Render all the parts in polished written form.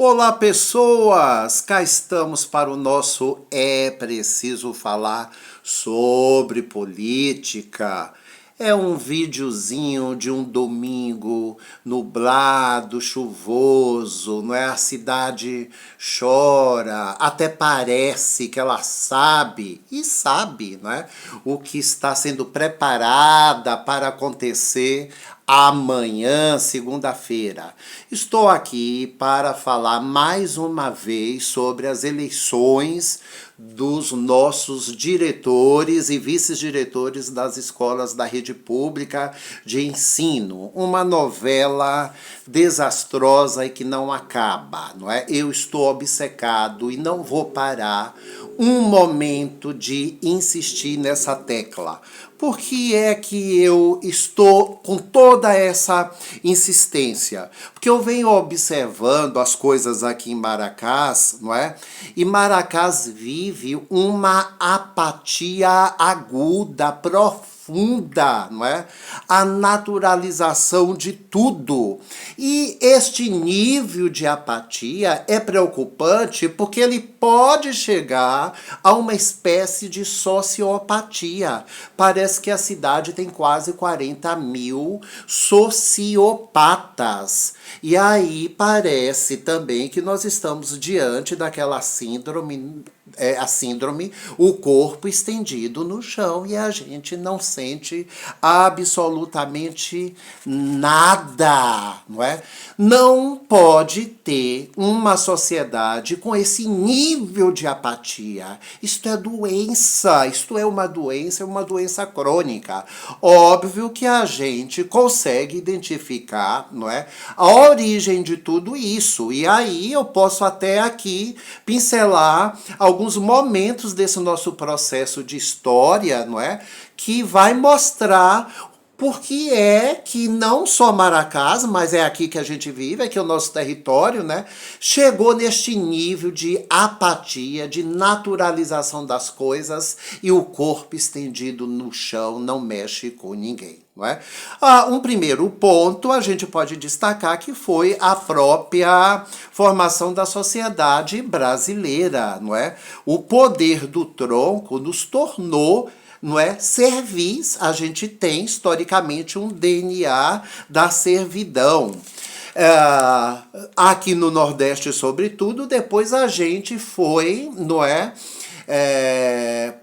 Olá, pessoas! Cá estamos para o nosso É Preciso Falar sobre Política. É um videozinho de um domingo nublado, chuvoso, não é? A cidade chora, até parece que ela sabe, e sabe, não é? O que está sendo preparada para acontecer amanhã, segunda-feira. Estou aqui para falar mais uma vez sobre as eleições dos nossos diretores e vice-diretores das escolas da rede pública de ensino. Uma novela desastrosa e que não acaba, não é? Eu estou obcecado e não vou parar um momento de insistir nessa tecla. Por que é que eu estou com toda essa insistência? Porque eu venho observando as coisas aqui em Maracás, não é? E Maracás vive uma apatia aguda, profunda, não é? A naturalização de tudo. E este nível de apatia é preocupante porque ele pode chegar a uma espécie de sociopatia. Parece que a cidade tem quase 40 mil sociopatas. E aí parece também que nós estamos diante daquela síndrome, a síndrome, o corpo estendido no chão e a gente não sente absolutamente nada, não é? Não pode ter uma sociedade com esse nível de apatia. Isto é doença, isto é uma doença crônica. Óbvio que a gente consegue identificar, não é, a origem de tudo isso. E aí eu posso até aqui pincelar alguns momentos desse nosso processo de história, não é, que vai mostrar por que é que não só Maracás, mas é aqui que a gente vive, aqui é o nosso território, né? Chegou neste nível de apatia, de naturalização das coisas e o corpo estendido no chão não mexe com ninguém. Não é? Um primeiro ponto a gente pode destacar que foi a própria formação da sociedade brasileira, não é? O poder do tronco nos tornou, não é, servis. A gente tem historicamente um DNA da servidão. Aqui no Nordeste, sobretudo, depois a gente foi, não é,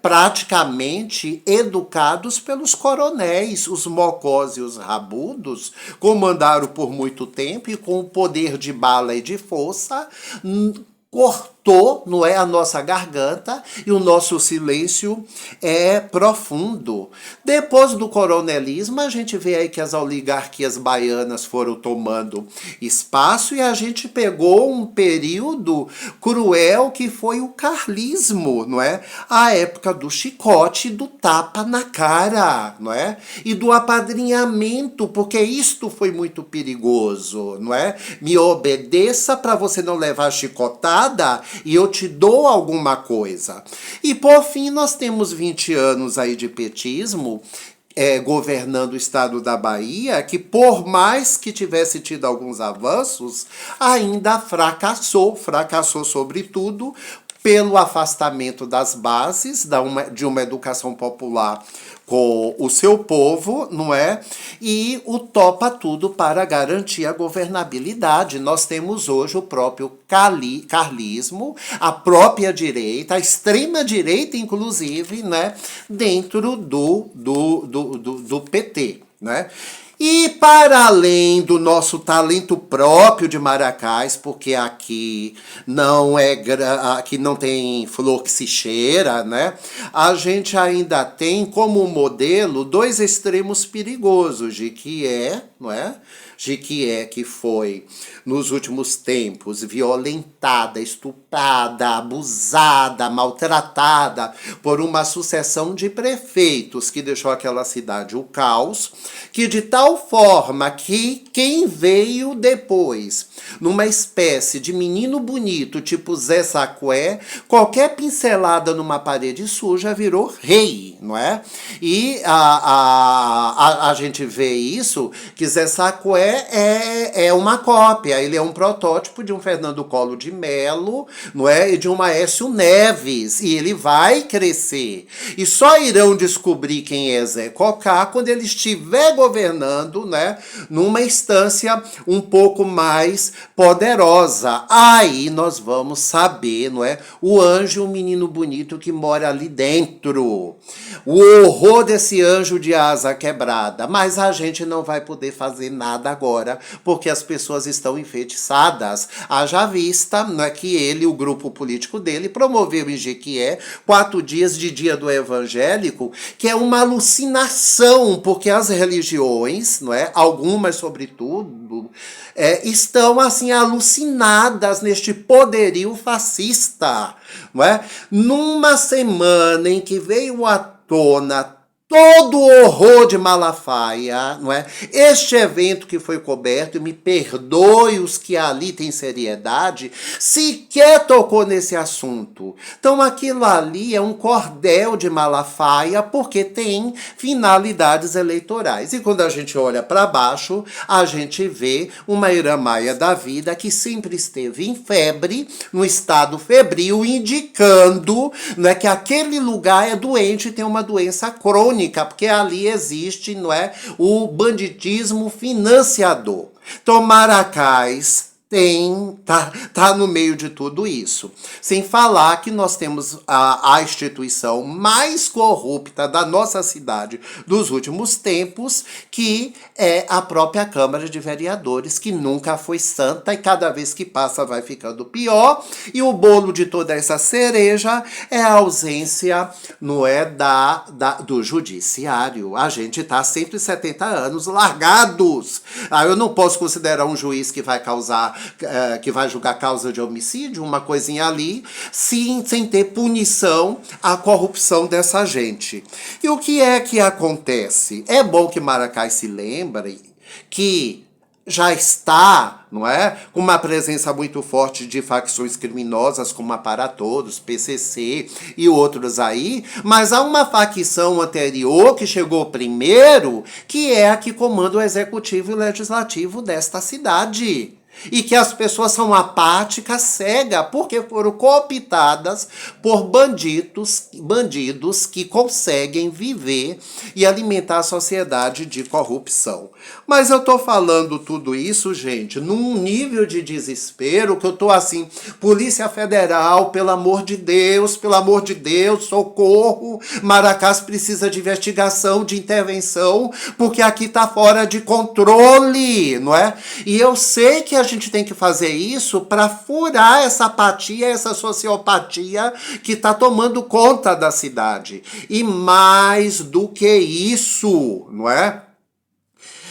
praticamente educados pelos coronéis, os mocós e os rabudos, comandaram por muito tempo e com o poder de bala e de força, cortou, não é, a nossa garganta e o nosso silêncio é profundo. Depois do coronelismo, a gente vê aí que as oligarquias baianas foram tomando espaço e a gente pegou um período cruel que foi o carlismo, não é? A época do chicote, do tapa na cara, não é? E do apadrinhamento, porque isto foi muito perigoso, não é? Me obedeça para você não levar chicotada e eu te dou alguma coisa. E por fim nós temos 20 anos aí de petismo, governando o estado da Bahia, que por mais que tivesse tido alguns avanços, ainda fracassou sobretudo pelo afastamento das bases de uma educação popular com o seu povo, não é? E o topa tudo para garantir a governabilidade. Nós temos hoje o próprio carlismo, a própria direita, a extrema-direita, inclusive, né? Dentro do PT, né? E para além do nosso talento próprio de Maracás, porque aqui aqui não tem flor que se cheira, né? A gente ainda tem como modelo dois extremos perigosos, não é? Jequié, que foi, nos últimos tempos, violentada, estuprada, abusada, maltratada por uma sucessão de prefeitos que deixou aquela cidade o caos, que de tal forma que quem veio depois, numa espécie de menino bonito, tipo Zé Sacué, qualquer pincelada numa parede suja virou rei. não é? E a gente vê isso, que Zé Sacué é uma cópia, ele é um protótipo de um Fernando Collor de Mello, não é? E de um Aécio Neves, e ele vai crescer. E só irão descobrir quem é Zé Cocá quando ele estiver governando, né, numa instância um pouco mais poderosa. Aí nós vamos saber, não é? O anjo, o menino bonito que mora ali dentro. O horror desse anjo de asa quebrada. Mas a gente não vai poder fazer nada agora, porque as pessoas estão enfeitiçadas. Haja vista, não é, que ele, o grupo político dele, promoveu em Jequié 4 dias de dia do evangélico, que é uma alucinação, porque as religiões, não é, algumas sobretudo, estão assim alucinadas neste poderio fascista, não é? Numa semana em que veio à tona todo o horror de Malafaia, não é? Este evento que foi coberto, e me perdoe os que ali têm seriedade, sequer tocou nesse assunto. Então aquilo ali é um cordel de Malafaia, porque tem finalidades eleitorais. E quando a gente olha para baixo, a gente vê uma Iramaia da vida que sempre esteve em febre, no estado febril, indicando, não é, que aquele lugar é doente e tem uma doença crônica, porque ali existe, não é, o banditismo financiador. Então, Maracás tá no meio de tudo isso. Sem falar que nós temos a instituição mais corrupta da nossa cidade dos últimos tempos, que é a própria Câmara de Vereadores, que nunca foi santa e cada vez que passa vai ficando pior. E o bolo de toda essa cereja é a ausência, não é, do judiciário. A gente tá sempre 70 anos largados. Eu não posso considerar um juiz que vai que vai julgar causa de homicídio, uma coisinha ali, sem ter punição à corrupção dessa gente. E o que é que acontece? É bom que Maracás se lembre que já está, não é, com uma presença muito forte de facções criminosas como a Para Todos, PCC e outros aí, mas há uma facção anterior que chegou primeiro, que é a que comanda o executivo e o legislativo desta cidade. E que as pessoas são apáticas, cegas, porque foram cooptadas por bandidos que conseguem viver e alimentar a sociedade de corrupção. Mas eu tô falando tudo isso, gente, num nível de desespero que eu tô assim, Polícia Federal, pelo amor de Deus, socorro, Maracás precisa de investigação, de intervenção, porque aqui tá fora de controle, não é? E eu sei que a gente tem que fazer isso para furar essa apatia, essa sociopatia que está tomando conta da cidade. E mais do que isso, não é?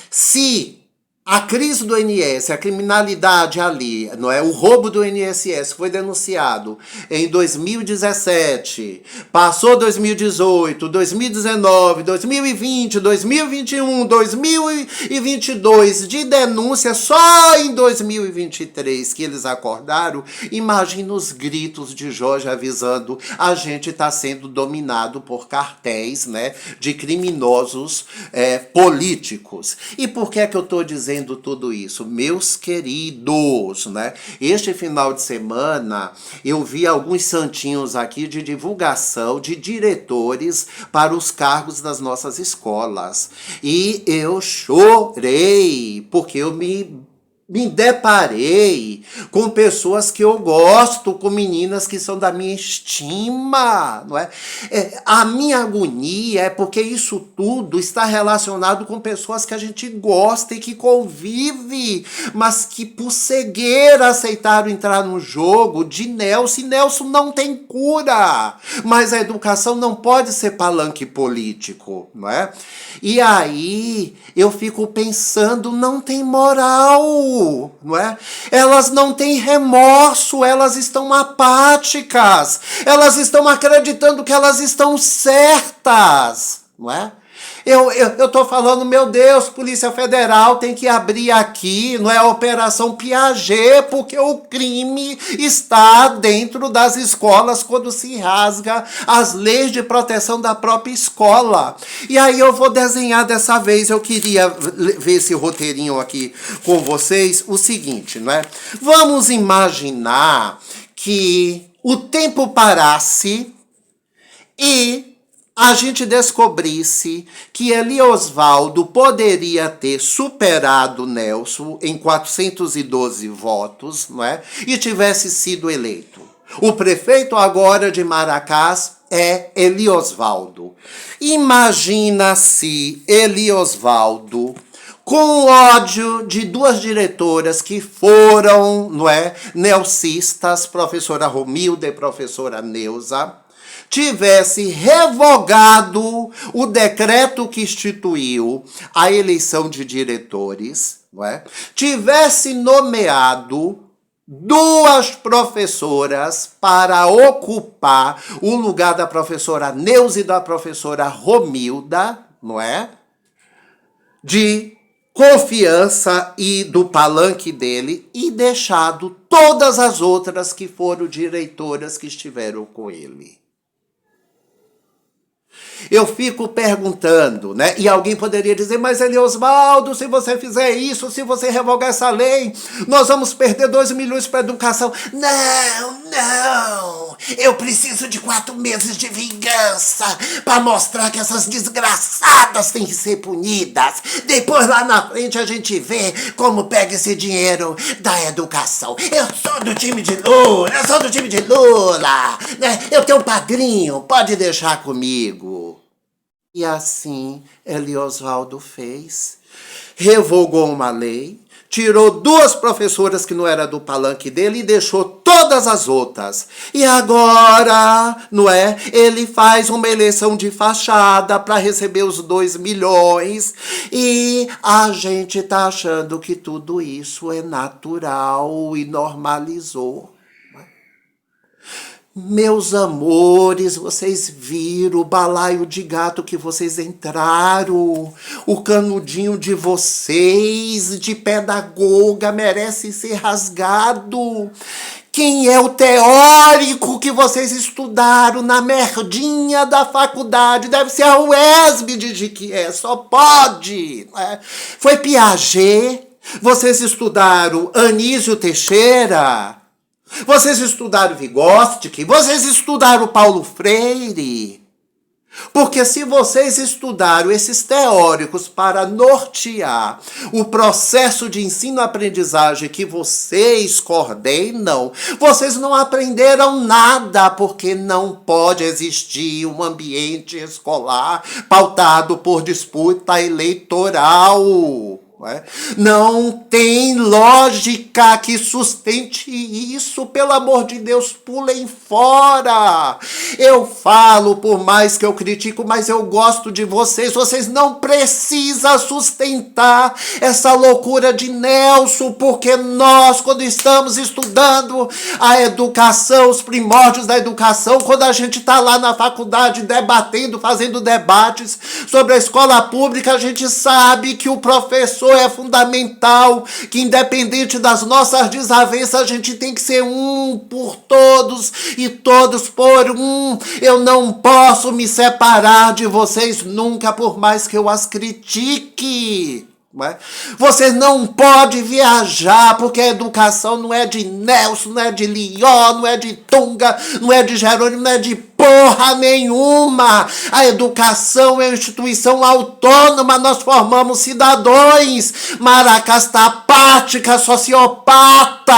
Se a crise do INSS, a criminalidade ali, não é? O roubo do INSS foi denunciado em 2017, passou 2018, 2019, 2020, 2021, 2022 de denúncia, só em 2023 que eles acordaram. Imagina os gritos de Jorge avisando: a gente está sendo dominado por cartéis, né, de criminosos políticos. E por que é que eu estou dizendo tudo isso? Meus queridos, né? Este final de semana eu vi alguns santinhos aqui de divulgação de diretores para os cargos das nossas escolas. E eu chorei, porque eu me deparei com pessoas que eu gosto, com meninas que são da minha estima, não é? A minha agonia é porque isso tudo está relacionado com pessoas que a gente gosta e que convive, mas que por cegueira aceitaram entrar no jogo de Nelson. Nelson não tem cura, mas a educação não pode ser palanque político, não é? E aí eu fico pensando, não tem moral, não é? Elas não têm remorso, elas estão apáticas, elas estão acreditando que elas estão certas, não é? Eu tô falando, meu Deus, Polícia Federal tem que abrir aqui, não é a Operação Piaget, porque o crime está dentro das escolas quando se rasga as leis de proteção da própria escola. E aí eu vou desenhar dessa vez, eu queria ver esse roteirinho aqui com vocês, o seguinte, não é? Vamos imaginar que o tempo parasse e a gente descobrisse que Eli Osvaldo poderia ter superado Nelson em 412 votos, não é? E tivesse sido eleito. O prefeito agora de Maracás é Eli Osvaldo. Imagina se Eli Osvaldo, com ódio de duas diretoras que foram, não é, nelsistas, professora Romilda e professora Neuza, tivesse revogado o decreto que instituiu a eleição de diretores, não é? Tivesse nomeado duas professoras para ocupar o lugar da professora Neuza e da professora Romilda, não é? De confiança e do palanque dele, e deixado todas as outras que foram diretoras que estiveram com ele. Eu fico perguntando, né? E alguém poderia dizer, mas Eli Osvaldo, se você fizer isso, se você revogar essa lei, nós vamos perder 2 milhões para a educação. Não, eu preciso de 4 meses de vingança para mostrar que essas desgraçadas têm que ser punidas. Depois lá na frente a gente vê como pega esse dinheiro da educação. Eu sou do time de Lula, né? Eu tenho um padrinho, pode deixar comigo. E assim Eli Osvaldo fez, revogou uma lei, tirou 2 professoras que não era do palanque dele e deixou todas as outras. E agora, não é? Ele faz uma eleição de fachada para receber os 2 milhões e a gente tá achando que tudo isso é natural e normalizou. Meus amores, vocês viram o balaio de gato que vocês entraram? O canudinho de vocês, de pedagoga, merece ser rasgado. Quem é o teórico que vocês estudaram na merdinha da faculdade? Deve ser a UESB de que é, só pode. Né? Foi Piaget? Vocês estudaram Anísio Teixeira? Vocês estudaram Vygotsky? Vocês estudaram Paulo Freire? Porque se vocês estudaram esses teóricos para nortear o processo de ensino-aprendizagem que vocês coordenam, vocês não aprenderam nada, porque não pode existir um ambiente escolar pautado por disputa eleitoral. Não tem lógica que sustente isso, pelo amor de Deus, pulem fora. Eu falo, por mais que eu critico, mas eu gosto de vocês não precisam sustentar essa loucura de Nelson, porque nós, quando estamos estudando a educação, os primórdios da educação, quando a gente está lá na faculdade debatendo, fazendo debates sobre a escola pública, a gente sabe que o professor é fundamental, que independente das nossas desavenças, a gente tem que ser um por todos e todos por um. Eu não posso me separar de vocês nunca, por mais que eu as critique. Vocês não podem viajar, porque a educação não é de Nelson, não é de Lió, não é de Tunga, não é de Jerônimo, não é de porra nenhuma. A educação é uma instituição autônoma, nós formamos cidadãos. Maracás tá apática, sociopata.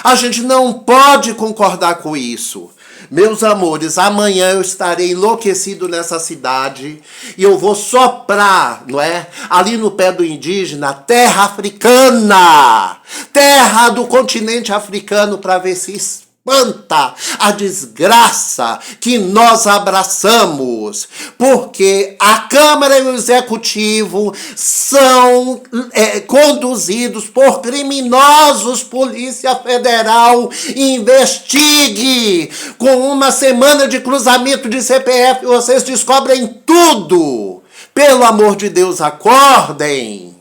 A gente não pode concordar com isso. Meus amores, amanhã eu estarei enlouquecido nessa cidade e eu vou soprar, não é? Ali no pé do indígena, terra africana, terra do continente africano, para ver se espanta a desgraça que nós abraçamos, porque a Câmara e o Executivo são conduzidos por criminosos. Polícia Federal, investigue! Com uma semana de cruzamento de CPF, vocês descobrem tudo. Pelo amor de Deus, acordem!